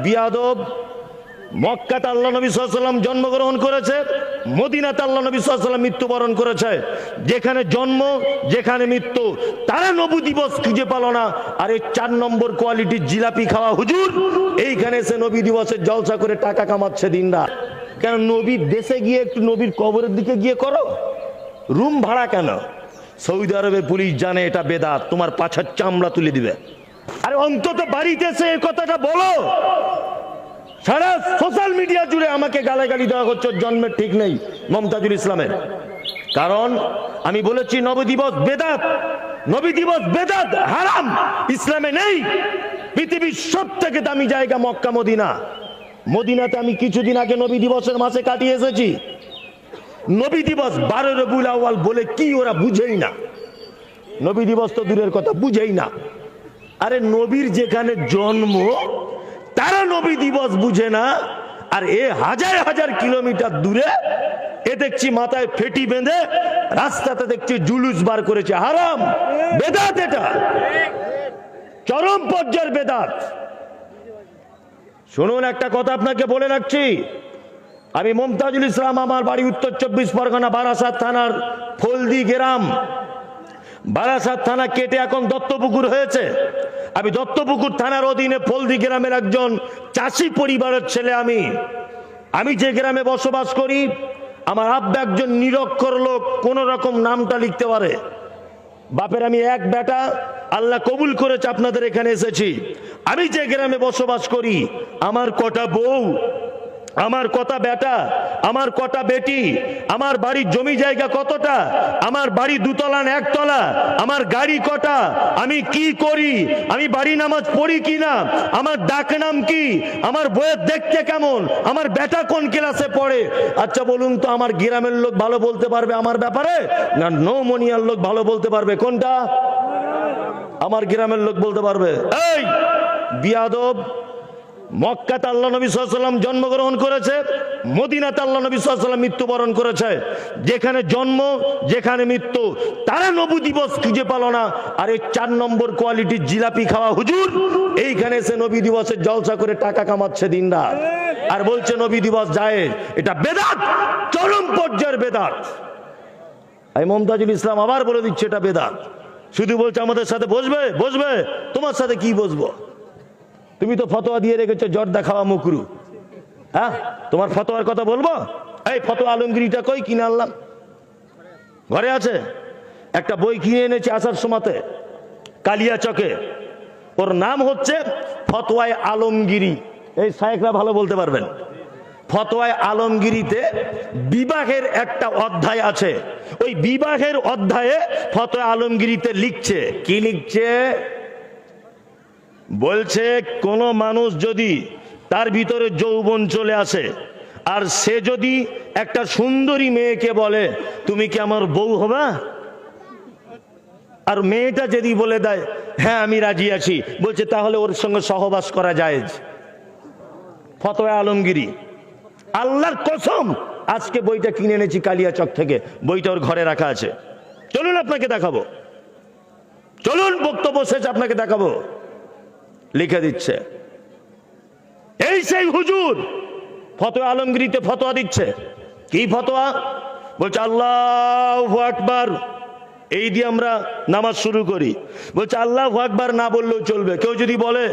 বিয়াদব। মক্কাতে আল্লাহ নবী সাল্লাল্লাহু আলাইহি ওয়াসাল্লাম জন্মগ্রহণ করেছে, মদিনাতে আল্লাহ নবী সাল্লাল্লাহু আলাইহি ওয়াসাল্লাম মৃত্যুবরণ করেছে। যেখানে জন্ম যেখানে মৃত্যু, তারা নবী দিবস খুঁজে পেল না। আর এই 4 নম্বর কোয়ালিটির জিলাপি খাওয়া হুজুর এইখানে এসে নবী দিবসের জলসা করে টাকা কামাচ্ছে দিনরাত। কেন নবীর দেশে গিয়ে একটু নবীর কবরের দিকে গিয়ে করো। রুম ভাড়া কেন? সৌদি আরবের পুলিশ জানে এটা বেদাত, তোমার পাছার চামড়া তুলে দিবে। আরে অন্তত বাড়িতে এসে এই কথাটা বলো। সারা সোশ্যাল মিডিয়া জুড়ে আমাকে গালাগালি দেওয়া হচ্ছে, জন্মের ঠিক নেই মমতাজুল ইসলামের। কারণ আমি বলেছি নবী দিবস বেদাত, নবী দিবস বেদাত, হারাম, ইসলামে নেই। পৃথিবীর সব থেকে দামি জায়গা মক্কা মদিনা। মদিনাতে আমি কিছুদিন আগে নবী দিবসের মাসে কাটিয়ে এসেছি। নবী দিবস 12 রবিউল আউয়াল বলে কি ওরা বুঝেই না। নবী দিবস তো দূরের কথা, বুঝেই না। আরে নবীর যেখানে জন্ম তারা নবী দিবস বুঝে না, আর এ হাজার হাজার কিলোমিটার দূরে এ দেখছি মাথায় ফেটি বেঁধে রাস্তাতে দেখছি জুলুস বার করেছে। হারাম, বেদাত, এটা চরম পর্যায়ের বেদাত। শুনুন একটা কথা আপনাকে বলে রাখছি, আমি মমতাজুল ইসলাম, আমার বাড়ি উত্তর 24 পরগনা বারাসাত থানার ফলদি গ্রাম। বারাসাত থানা কেটে এখন দত্তপুকুর হয়েছে। আমি দত্তপুকুর থানার অধীনে ফলদি গ্রামের একজন চাষি পরিবারের ছেলে। আমি যে গ্রামে বসবাস করি, আমার আব্বা একজন নিরক্ষর লোক, কোন রকম নামটা লিখতে পারে। বাপের আমি এক বেটা, আল্লাহ কবুল করেছে আপনাদের এখানে এসেছি। আমি যে গ্রামে বসবাস করি, আমার কটা বউ, আমার কটা বেটা, আমার কটা বেটি, আমার বাড়ির জমি জায়গা কতটা, আমার বাড়ি 2 তলা না 1 তলা, আমার গাড়ি কটা, আমি কি করি, আমি বাড়ি নামাজ পড়ি কিনা, আমার ডাক নাম কি, আমার বইয়ের দেখতে কেমন, আমার বেটা কোন ক্লাসে পড়ে। আচ্ছা বলুন তো, আমার গ্রামের লোক ভালো বলতে পারবে আমার ব্যাপারে, না নৌমনিয়ার লোক ভালো বলতে পারবে? কোনটা? আমার গ্রামের লোক বলতে পারবে। এই বিয়াদব! মক্কাতে আল্লাহ নবী সাল্লাল্লাহু আলাইহি ওয়াসাল্লাম জন্মগ্রহণ করেছে, মদিনাতে আল্লাহ নবী সাল্লাল্লাহু আলাইহি ওয়াসাল্লাম মৃত্যুবরণ করেছে। যেখানে জন্ম যেখানে মৃত্যু, তারা নবী দিবস খুঁজে পেল না। আর এই 4 নম্বর কোয়ালিটির জিলাপি খাওয়া হুজুর এইখানে এসে নবী দিবসের জলসা করে টাকা কামাচ্ছে দিনরাত, আর বলছে নবী দিবস জায়েজ। এটা বেদাত, চরম পর্যায়ের বেদাত। এই মমতাজুল ইসলাম আবার বলে দিচ্ছে এটা বেদাত। শুধু বলছে আমাদের সাথে বসবে, বসবে, তোমার সাথে কি বসবো? তুমি তো ফতোয়া দিয়ে রেখেছো জর্দা খাওয়া মুকরু। হ্যাঁ, তোমার ফতোয়ার কথা বলবো? এই ফতোয়া আলমগিরিটা কই কিনে আনলাম? ঘরে আছে। একটা বই কিনে এনেছি আসার সময়তে কালিয়া চকে, ওর নাম হচ্ছে ফতোয়ায়ে আলমগিরি। এই শায়েখরা ভালো বলতে পারবেন। ফতোয়ায়ে আলমগিরিতে বিবাহের একটা অধ্যায় আছে। ওই বিবাহের অধ্যায়ে ফতোয়া আলমগিরিতে লিখছে, কি লিখছে? বলছে কোন মানুষ যদি তার ভিতরে যৌবন চলে আসে, আর সে যদি একটা সুন্দরী মেয়েকে বলে তুমি কি আমার বউ হবে, আর মেয়েটা যদি বলে দেয় হ্যাঁ আমি রাজি আছি, বলছে তাহলে ওর সঙ্গে সহবাস করা জায়েজ। ফতোয়া আলমগিরি। আল্লাহর কসম, আজকে বইটা কিনে এনেছি কালিয়াচক থেকে, বইটা ওর ঘরে রাখা আছে। চলুন আপনাকে দেখাবো, চলুন বক্তব্য শেষ আপনাকে দেখাবো। লিখে দিচ্ছে এই সেই হুজুর ফতোয়া আলমগিরিতে ফতোয়া দিচ্ছে। কি ফতোয়া? বলছে আল্লাহু আকবার, এই দিয়ে আমরা নামাজ শুরু করি। বলছে আল্লাহু আকবার না বললেও চলবে। কেউ যদি বলে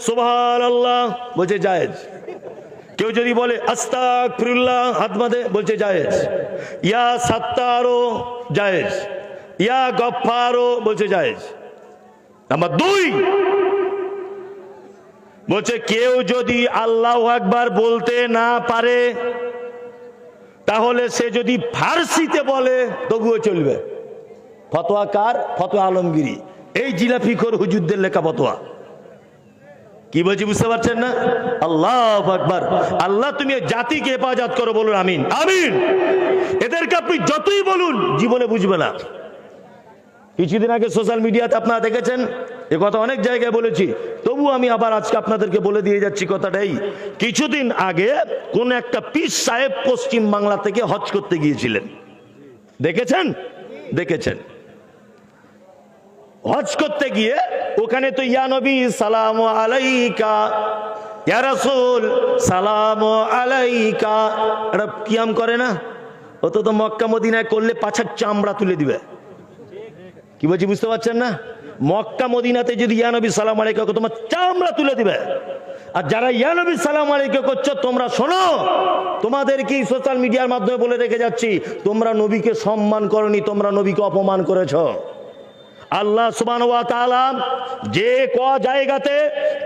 সুবহানাল্লাহ, বলছে জায়েজ। কেউ যদি বলে আস্তাগফিরুল্লাহ, হাত বাঁধে, বলছে জায়েজ। ইয়া সাত্তারো, জায়েজ। ইয়া গফফারো, বলছে জায়েজ। নাম্বার 2 বলছে কেউ যদি আল্লাহু আকবার বলতে না পারে, তাহলে সে যদি ফার্সিতে বলে তবুও চলবে। ফতোয়া কার? ফতোয়া আলমগিরি। এই জিলাপিখোর হুজুরদের লেখা ফতোয়া। কি বলছি বুঝতে পারছেন না? আল্লাহু আকবার। আল্লাহ তুমি জাতিকে হেফাজত করো, বলুন আমিন, আমিন। এদেরকে আপনি যতই বলুন জীবনে বুঝবে না। কিছুদিন আগে সোশ্যাল মিডিয়াতে আপনারা দেখেছেন, এ কথা অনেক জায়গায় বলেছি, তবু আমি আবার আজকে আপনাদেরকে বলে দিয়ে যাচ্ছি কথাটাই। কিছুদিন আগে কোন একটা পীর সাহেব পশ্চিম বাংলা থেকে হজ করতে গিয়েছিলেন। দেখেছেন? দেখেছেন। হজ করতে গিয়ে ওখানে তো ইয়া নবী সালামু আলাইকা ইয়া রাসূল সালাম আলাইকা, এটা কিয়াম করে না? ও তো মক্কা মদিনায় করলে পাছার চামড়া তুলে দিবে। কি বলছি বুঝতে পারছেন না? মক্কা মদিনাতে যদি ইয়া নবী সালাম আলাইকা তোমার চামড়া তুলে দিবে। আর যারা ইয়া নবী সালাম আলাইকা করছো তোমরা শোনো, তোমাদের কি সোশ্যাল মিডিয়ার মাধ্যমে বলে রেখে যাচ্ছি, তোমরা নবীকে সম্মান করনি, তোমরা নবীকে অপমান করেছো। আল্লাহ সুবহানাহু ওয়া তাআলা যে জায়গাতে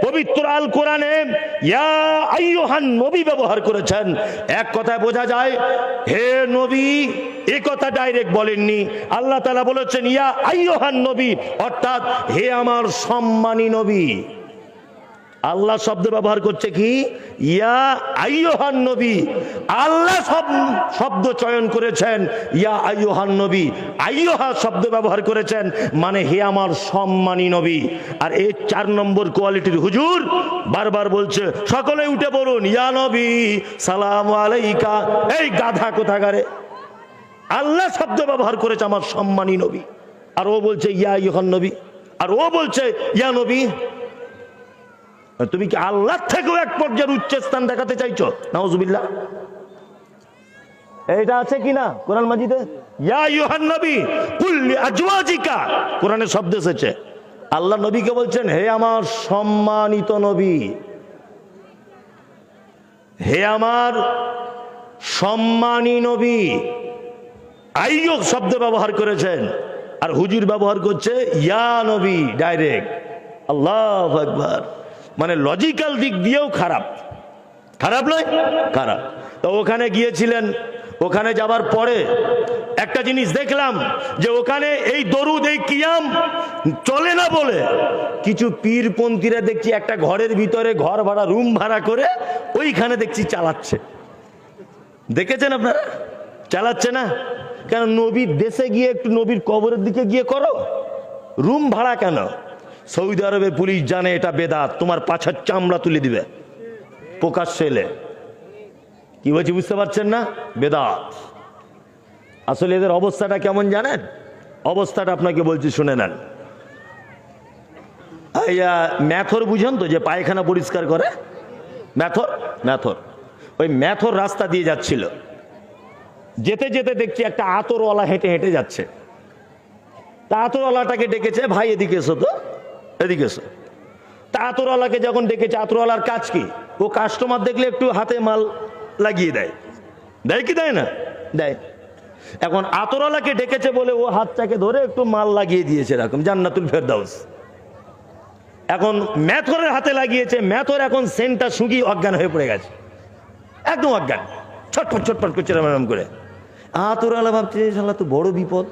পবিত্র আল কোরআনে ইয়া আইয়ুহান নবী ব্যবহার করেছেন, এক কথায় বোঝা যায় হে নবী, এই কথা ডাইরেক্ট বলেননি। আল্লাহ তাআলা বলেছেন ইয়া আইয়ুহান নবী, অর্থাৎ হে আমার সম্মানী নবী। আল্লাহ শব্দ ব্যবহার করছে কি? ইয়া আইয়ুহান নবী। আল্লাহ শব্দ চয়ন করেছেন ইয়া আইয়ুহান নবী, আইয়ুহা শব্দ ব্যবহার করেছেন, মানে হে আমার সম্মানী নবী। আর এই 4 নম্বর কোয়ালিটির হুজুর বারবার বলছে সকলে উঠে বলুন ইয়া নবী সালাম আলাইকা। এই গাধা কোথাকারে, আল্লাহ শব্দ ব্যবহার করেছে আমার সম্মানী নবী, আর ও বলছে ইয়া আইয়ুহান নবী, আর ও বলছে ইয়া নবী। তুমি কি আল্লাহ থেকেও এক পর্যায়ের উচ্চ স্থান দেখাতে চাইছো? নাউজুবিল্লাহ। এটা আছে কিনা কোরআন মাজিদে? ইয়া আইয়ুহান নবী কুল লিআজওয়াজিকা, কোরআনে শব্দ এসেছে। আল্লাহ নবীকে বলছেন হে আমার সম্মানিত নবী, হে আমার সম্মানী নবী। আইয়ু শব্দ ব্যবহার করেছেন, আর হুজুর ব্যবহার করছে ইয়া নবী ডাইরেক্ট। আল্লাহু আকবার। মানে লজিক্যাল দিক দিয়েও খারাপ, খারাপ নয় খারাপ। তো ওখানে গিয়েছিলেন, ওখানে যাবার পরে একটা জিনিস দেখলাম যে ওখানে এই দরুদ এই কিয়াম চলে না বলে কিছু পীরপন্থীরা দেখছি একটা ঘরের ভিতরে ঘর ভাড়া রুম ভাড়া করে ওইখানে দেখছি চালাচ্ছে। দেখেছেন আপনারা? চালাচ্ছে না কেন? নবীর দেশে গিয়ে একটু নবীর কবরের দিকে গিয়ে করো, রুম ভাড়া কেন? সৌদি আরবের পুলিশ জানে এটা বেদাত, তোমার পাছার চামড়া তুলে দিবে প্রকাশ্যে এলে। কি বলছি বুঝতে পারছেন না? বেদাত। আসলে এদের অবস্থাটা কেমন জানেন? অবস্থাটা আপনাকে বলছি, শুনে নেন। ম্যাথর বুঝেন তো, যে পায়খানা পরিষ্কার করে ম্যাথর, ম্যাথর ওই ম্যাথর রাস্তা দিয়ে যাচ্ছিল, যেতে যেতে দেখছি একটা আতরওয়ালা হেঁটে হেঁটে যাচ্ছে। তা আতরওয়ালাটাকে ডেকেছে, ভাই এদিকে এসো তো, এদিকে এসো। তা আতরওয়ালাকে যখন ডেকেছে, আতরওয়ালার কাজ কি? ও কাস্টমার দেখলে একটু হাতে মাল লাগিয়ে দেয়, দেয় কি দেয় না? দেয়। এখন আতরওয়ালাকে ডেকেছে বলে ও হাতটাকে ধরে একটু মাল লাগিয়ে দিয়েছে, এরকম জান্নাতুল ফেরদাউস। এখন ম্যাথরের হাতে লাগিয়েছে, ম্যাথর এখন সেন্টটা শুকিয়ে অজ্ঞান হয়ে পড়ে গেছে, একদম অজ্ঞান, ছটফট ছটফট করছে এরকম করে। আতরওয়ালা ভাবছে শালা তো বড় বিপদ,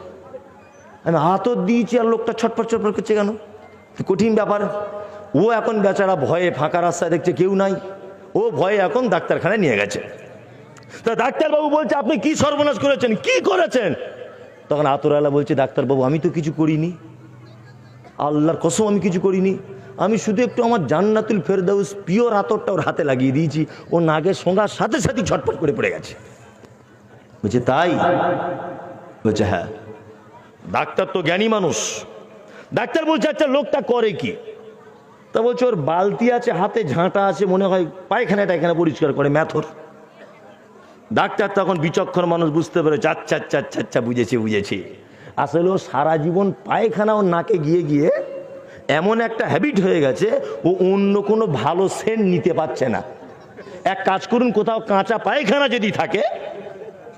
আমি আতর দিয়েছি আর লোকটা ছটফট ছটফট করছে কেন? কঠিন ব্যাপার। ও এখন বেচারা ভয়ে ফাঁকা রাস্তায় দেখছে কেউ নাই, ও ভয়ে এখন ডাক্তারখানায় নিয়ে গেছে। তা ডাক্তারবাবু বলছে আপনি কি সর্বনাশ করেছেন, কি করেছেন? তখন আতরওয়ালা বলছে ডাক্তারবাবু আমি তো কিছু করিনি, আল্লাহর কসম আমি কিছু করিনি, আমি শুধু একটু আমার জান্নাতুল ফেরদাউস পিওর আতরটা ওর হাতে লাগিয়ে দিয়েছি, ও নাগের সঙ্গার সাথে সাথে ছটফট করে পড়ে গেছে। বলছে তাই? বলছে হ্যাঁ। ডাক্তার তো জ্ঞানী মানুষ। ডাক্তার বলছে আচ্ছা লোকটা করে কি? তা বলছে ওর বালতি আছে, হাতে ঝাঁটা আছে, মনে হয় পায়খানাটা এখানে পরিষ্কার করে, ম্যাথর। ডাক্তার তখন বিচক্ষণ মানুষ, বুঝতে পেরেছে, আচ্ছা আচ্ছা আচ্ছা আচ্ছা বুঝেছি বুঝেছি। আসলে ও সারা জীবন পায়খানা ও নাকে গিয়ে গিয়ে এমন একটা হ্যাবিট হয়ে গেছে, ও অন্য কোনো ভালো সেন্ট নিতে পারছে না। এক কাজ করুন, কোথাও কাঁচা পায়খানা যদি থাকে,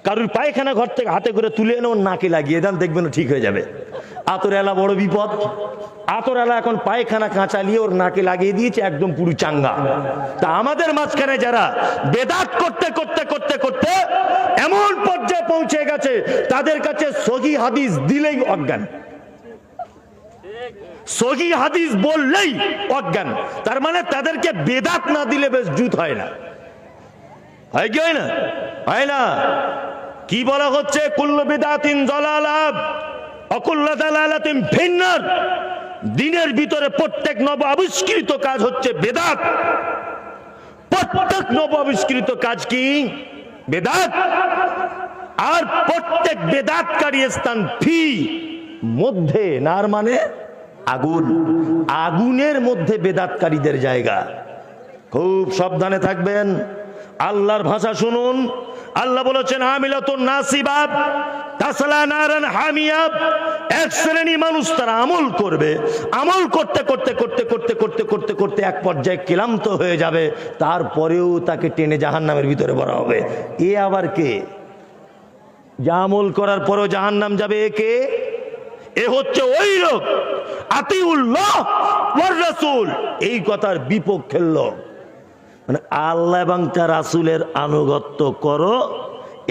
কারুর পায়খানা ঘর থেকে হাতে করে তুলে এনে ওর নাকে লাগিয়ে দেন, দেখবেন ঠিক হয়ে যাবে। আতরওয়ালা বড় বিপদ। আতরওয়ালা এখন পায়খানা কাঁচা নিয়ে ওর নাকে লাগিয়ে দিয়েছে, একদম পুরো চাঙ্গা। তা আমাদের মাঝখানে যারা বেদাত করতে করতে করতে করতে এমন পর্যায়ে পৌঁছে গেছে, তাদের কাছে সহি হাদিস দিলেই অজ্ঞান, সহি হাদিস বললেই অজ্ঞান। তার মানে তাদেরকে বেদাত না দিলে বেশ জুত হয় না, হয় কি হয় না? হয় না। কি বলা হচ্ছে? কুল্লু বিদাতিন দালালা ওয়া কুল্লু দালালাতিন ফিন্নার। দিনের ভিতরে প্রত্যেক নব আবিষ্কৃত কাজ হচ্ছে বেদাত। প্রত্যেক নব আবিষ্কৃত কাজ কি? বেদাত। আর প্রত্যেক বেদাতকারী স্থান ফি মধ্যে, নার মানে আগুন, আগুনের মধ্যে বেদাতকারীদের জায়গা। খুব সাবধানে থাকবেন, আল্লাহর ভাষা শুনুন। আল্লাহ বলেছেন আমিলাতুন নাসিবাত তাসলা নারান হামিয়াব, এক শ্রেণী মানুষ তারা আমল করবে, আমল করতে করতে করতে করতে করতে করতে করতে এক পর্যায়ে ক্লান্ত হয়ে যাবে, তারপরেও তাকে টেনে জাহান্নামের ভিতরে ভরা হবে। এ আবার কে? যা আমল করার পরেও জাহান্নাম যাবে, এ কে? এ হচ্ছে ওই লোক আতিউল্লাহ ওয়ার রাসূল, এই কথার বিপক্ষের লোক। মানে আল্লাহ এবং তার রাসূলের আনুগত্য করো,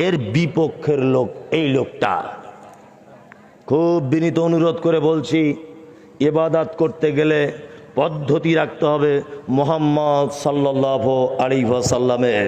এর বিপক্ষের লোক এই লোকটা। খুব বিনীত অনুরোধ করে বলছি, ইবাদত করতে গেলে পদ্ধতি রাখতে হবে মুহাম্মদ সাল্লাল্লাহু আলাইহি ওয়াসাল্লামের।